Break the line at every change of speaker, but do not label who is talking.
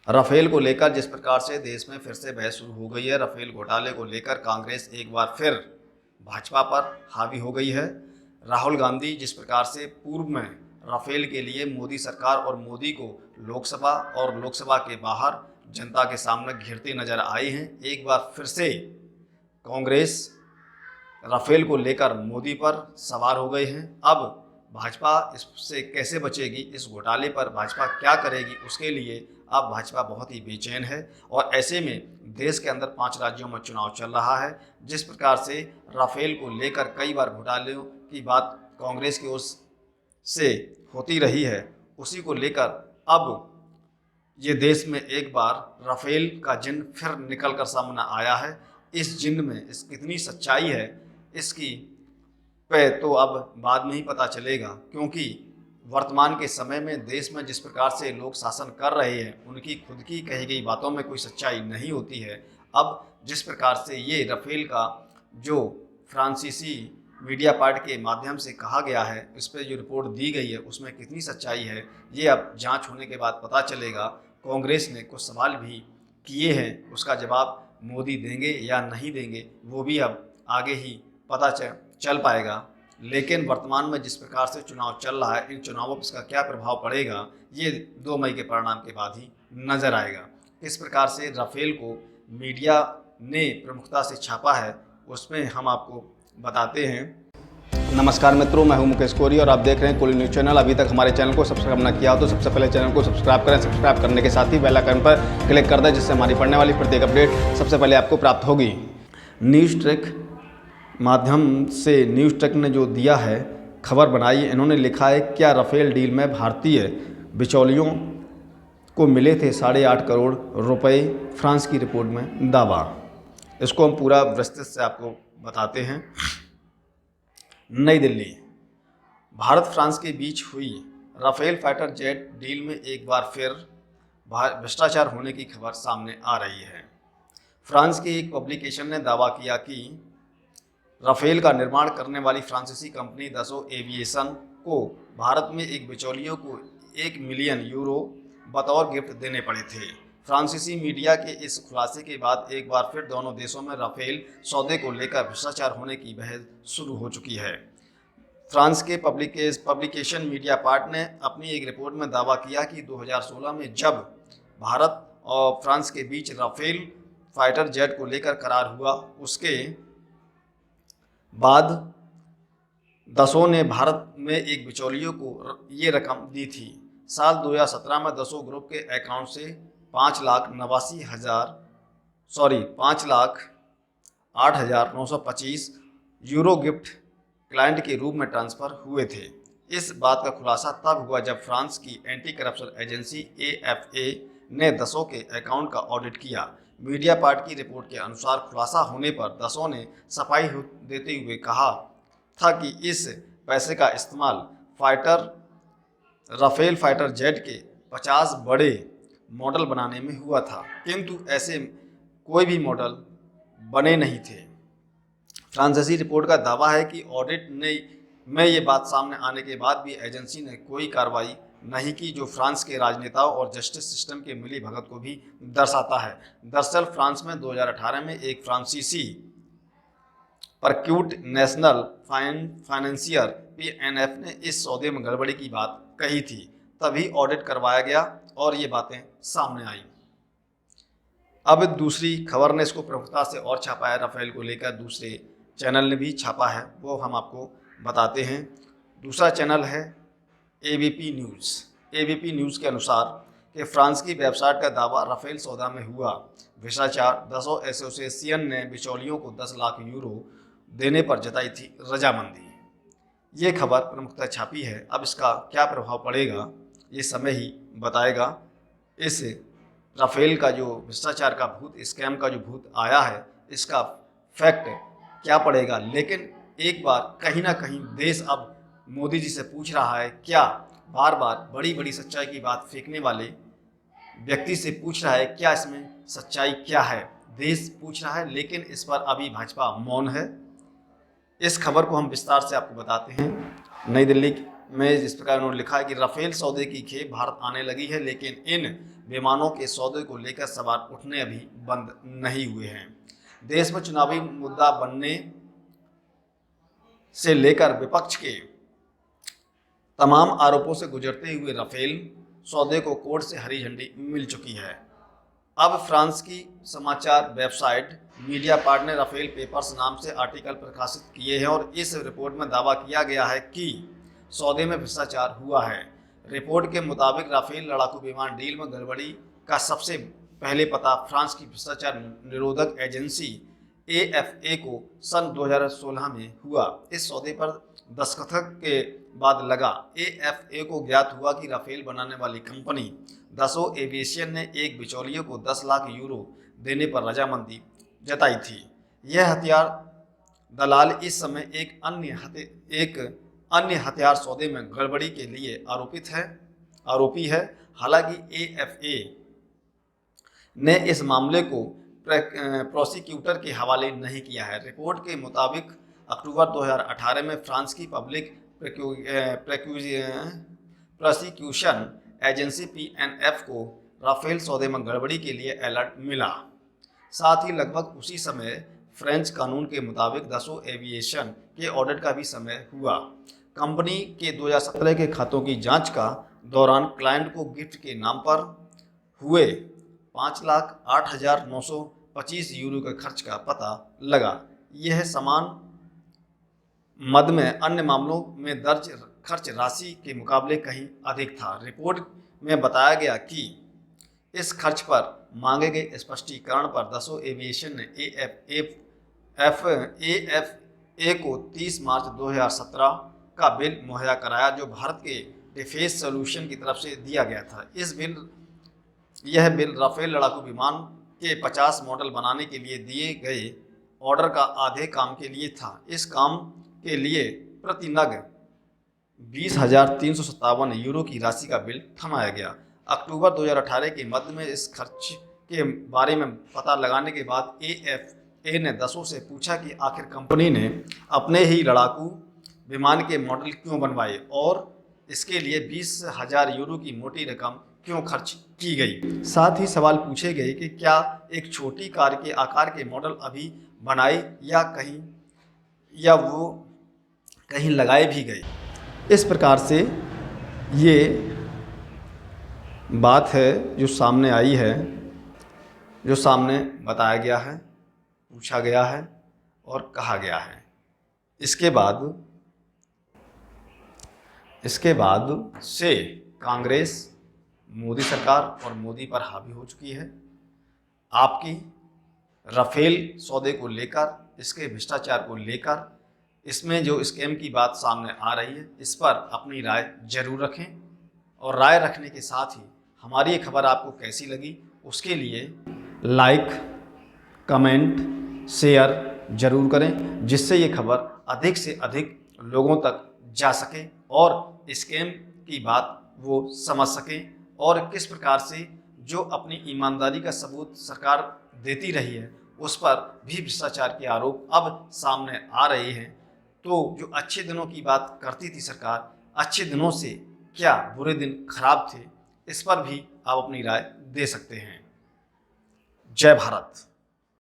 Rafale को लेकर जिस प्रकार से देश में फिर से बहस शुरू हो गई है, राफेल घोटाले को लेकर कांग्रेस एक बार फिर भाजपा पर हावी हो गई है। राहुल गांधी जिस प्रकार से पूर्व में राफेल के लिए मोदी सरकार और मोदी को लोकसभा और लोकसभा के बाहर जनता के सामने घेरते नजर आए हैं, एक बार फिर से कांग्रेस राफेल को लेकर मोदी पर सवार हो गए हैं। अब भाजपा इससे कैसे बचेगी, इस घोटाले पर भाजपा क्या करेगी, उसके लिए अब भाजपा बहुत ही बेचैन है। और ऐसे में देश के अंदर 5 राज्यों में चुनाव चल रहा है। जिस प्रकार से राफेल को लेकर कई बार घोटालों की बात कांग्रेस की ओर से होती रही है, उसी को लेकर अब ये देश में एक बार राफेल का जिन फिर निकल कर सामने आया है। इस जिन में कितनी सच्चाई है इसकी पे तो अब बाद में ही पता चलेगा, क्योंकि वर्तमान के समय में देश में जिस प्रकार से लोग शासन कर रहे हैं, उनकी खुद की कही गई बातों में कोई सच्चाई नहीं होती है। अब जिस प्रकार से ये राफेल का जो फ्रांसीसी मीडिया पार्ट के माध्यम से कहा गया है, इस पर जो रिपोर्ट दी गई है उसमें कितनी सच्चाई है, ये अब जांच होने के बाद पता चलेगा। कांग्रेस ने कुछ सवाल भी किए हैं, उसका जवाब मोदी देंगे या नहीं देंगे वो भी अब आगे ही पता चल पाएगा। लेकिन वर्तमान में जिस प्रकार से चुनाव चल रहा है, इन चुनावों पर इसका क्या प्रभाव पड़ेगा ये 2 मई के परिणाम के बाद ही नजर आएगा। किस प्रकार से राफेल को मीडिया ने प्रमुखता से छापा है उसमें हम आपको बताते हैं। नमस्कार मित्रों, मैं हूं मुकेश कोरी और आप देख रहे हैं कुली न्यूज़ चैनल। अभी तक हमारे चैनल को सब्सक्राइब ना किया हो तो सबसे पहले चैनल को सब्सक्राइब करें। सब्सक्राइब करने के साथ ही बेल आइकन पर क्लिक कर दें, जिससे हमारी पढ़ने वाली प्रत्येक अपडेट सबसे पहले आपको प्राप्त होगी। न्यूज़ ट्रैक माध्यम से न्यूज़ ट्रैक ने जो दिया है खबर बनाई, इन्होंने लिखा है क्या राफेल डील में भारतीय बिचौलियों को मिले थे 8.5 करोड़ रुपए, फ्रांस की रिपोर्ट में दावा। इसको हम पूरा विस्तृत से आपको बताते हैं। नई दिल्ली, भारत फ्रांस के बीच हुई राफेल फाइटर जेट डील में एक बार फिर भ्रष्टाचार होने की खबर सामने आ रही है। फ्रांस की एक पब्लिकेशन ने दावा किया कि राफेल का निर्माण करने वाली फ्रांसीसी कंपनी दसो एविएशन को भारत में एक बिचौलियों को 1 मिलियन यूरो बतौर गिफ्ट देने पड़े थे। फ्रांसीसी मीडिया के इस खुलासे के बाद एक बार फिर दोनों देशों में राफेल सौदे को लेकर भ्रष्टाचार होने की बहस शुरू हो चुकी है। फ्रांस के पब्लिकेशन मीडिया पार्ट ने अपनी एक रिपोर्ट में दावा किया कि 2016 में जब भारत और फ्रांस के बीच राफेल फाइटर जेट को लेकर करार हुआ, उसके बाद दसो ने भारत में एक बिचौलियों को ये रकम दी थी। साल 2017 में दसो ग्रुप के अकाउंट से 5,08,925 यूरो गिफ्ट क्लाइंट के रूप में ट्रांसफ़र हुए थे। इस बात का खुलासा तब हुआ जब फ्रांस की एंटी करप्शन एजेंसी AFA ने दसो के अकाउंट का ऑडिट किया। मीडिया पार्ट की रिपोर्ट के अनुसार खुलासा होने पर दसो ने सफाई देते हुए कहा था कि इस पैसे का इस्तेमाल राफेल फाइटर जेट के 50 बड़े मॉडल बनाने में हुआ था, किंतु ऐसे कोई भी मॉडल बने नहीं थे। फ्रांसीसी रिपोर्ट का दावा है कि ऑडिट में ये बात सामने आने के बाद भी एजेंसी ने कोई कार्रवाई नहीं की, जो फ्रांस के राजनेताओं और जस्टिस सिस्टम के मिली भगत को भी दर्शाता है। दरअसल फ्रांस में 2018 में एक फ्रांसीसी परक्यूट नेशनल फाइनेंसियर PNF ने इस सौदे में गड़बड़ी की बात कही थी, तभी ऑडिट करवाया गया और ये बातें सामने आई। अब दूसरी खबर ने इसको प्रमुखता से और छापा है, राफेल को लेकर दूसरे चैनल ने भी छापा है, वो हम आपको बताते हैं। दूसरा चैनल है ABP न्यूज़। ABP न्यूज़ के अनुसार कि फ्रांस की वेबसाइट का दावा राफेल सौदा में हुआ भ्रष्टाचार, दसो एसोसिएशन ने बिचौलियों को 10 लाख यूरो देने पर जताई थी रजामंदी। ये खबर प्रमुखता छापी है। अब इसका क्या प्रभाव पड़ेगा ये समय ही बताएगा। इस राफेल का जो भ्रष्टाचार का भूत, स्कैम का जो भूत आया है, इसका फैक्ट क्या पड़ेगा। लेकिन एक बार कहीं ना कहीं देश अब मोदी जी से पूछ रहा है, क्या बार बार बड़ी बड़ी सच्चाई की बात फेंकने वाले व्यक्ति से पूछ रहा है क्या इसमें सच्चाई क्या है। देश पूछ रहा है, लेकिन इस पर अभी भाजपा मौन है। इस खबर को हम विस्तार से आपको बताते हैं। नई दिल्ली में जिस प्रकार उन्होंने लिखा है कि राफेल सौदे की खेप भारत आने लगी है, लेकिन इन विमानों के सौदे को लेकर सवाल उठने अभी बंद नहीं हुए हैं। देश में चुनावी मुद्दा बनने से लेकर विपक्ष के तमाम आरोपों से गुजरते हुए राफेल सौदे को कोर्ट से हरी झंडी मिल चुकी है। अब फ्रांस की समाचार वेबसाइट मीडियापार्ट ने राफेल पेपर्स नाम से आर्टिकल प्रकाशित किए हैं और इस रिपोर्ट में दावा किया गया है कि सौदे में भ्रष्टाचार हुआ है। रिपोर्ट के मुताबिक राफेल लड़ाकू विमान डील में गड़बड़ी का सबसे पहले पता फ्रांस की भ्रष्टाचार निरोधक एजेंसी AFA को सन 2016 में हुआ। इस सौदे पर दस्तखत के बाद लगा। AFA को ज्ञात हुआ कि राफेल बनाने वाली कंपनी दसों एविएशन ने एक बिचौलिए को 10 लाख यूरो देने पर रजामंदी जताई थी। यह हथियार दलाल इस समय एक अन्य हथियार सौदे में गड़बड़ी के लिए आरोपी है। हालांकि AFA ने इस मामले को प्रोसिक्यूटर के हवाले नहीं किया है। रिपोर्ट के मुताबिक अक्टूबर 2018 में फ्रांस की पब्लिक प्रोसिक्यूशन एजेंसी PNF को राफेल सौदे में गड़बड़ी के लिए अलर्ट मिला। साथ ही लगभग उसी समय फ्रेंच कानून के मुताबिक दसों एविएशन के ऑडिट का भी समय हुआ। कंपनी के 2017 के खातों की जांच का दौरान क्लाइंट को गिफ्ट के नाम पर हुए 5,08,925 यूरो के खर्च का पता लगा। यह समान मद में अन्य मामलों में दर्ज खर्च राशि के मुकाबले कहीं अधिक था। रिपोर्ट में बताया गया कि इस खर्च पर मांगे गए स्पष्टीकरण पर दसों एविएशन ने AFA को 30 मार्च 2017 का बिल मुहैया कराया, जो भारत के डिफेंस सॉल्यूशन की तरफ से दिया गया था। यह बिल राफेल लड़ाकू विमान के 50 मॉडल बनाने के लिए दिए गए ऑर्डर का आधे काम के लिए था। इस काम के लिए प्रति नग 20,357 यूरो की राशि का बिल थमाया गया। अक्टूबर 2018 के मध्य में इस खर्च के बारे में पता लगाने के बाद AFA ने दसों से पूछा कि आखिर कंपनी ने अपने ही लड़ाकू विमान के मॉडल क्यों बनवाए और इसके लिए 20,000 यूरो की मोटी रकम क्यों खर्च की गई। साथ ही सवाल पूछे गए कि क्या एक छोटी कार के आकार के मॉडल अभी बनाए या वो कहीं लगाए भी गए। इस प्रकार से ये बात है जो सामने आई है, जो सामने बताया गया है, पूछा गया है और कहा गया है। इसके बाद से कांग्रेस मोदी सरकार और मोदी पर हावी हो चुकी है। आपकी राफेल सौदे को लेकर, इसके भ्रष्टाचार को लेकर, इसमें जो स्कैम की बात सामने आ रही है, इस पर अपनी राय जरूर रखें और राय रखने के साथ ही हमारी ये खबर आपको कैसी लगी उसके लिए लाइक, कमेंट, शेयर जरूर करें, जिससे ये खबर अधिक से अधिक लोगों तक जा सके और स्कैम की बात वो समझ सकें और किस प्रकार से जो अपनी ईमानदारी का सबूत सरकार देती रही है उस पर भी भ्रष्टाचार के आरोप अब सामने आ रहे हैं। तो जो अच्छे दिनों की बात करती थी सरकार, अच्छे दिनों से क्या बुरे दिन खराब थे, इस पर भी आप अपनी राय दे सकते हैं। जय भारत।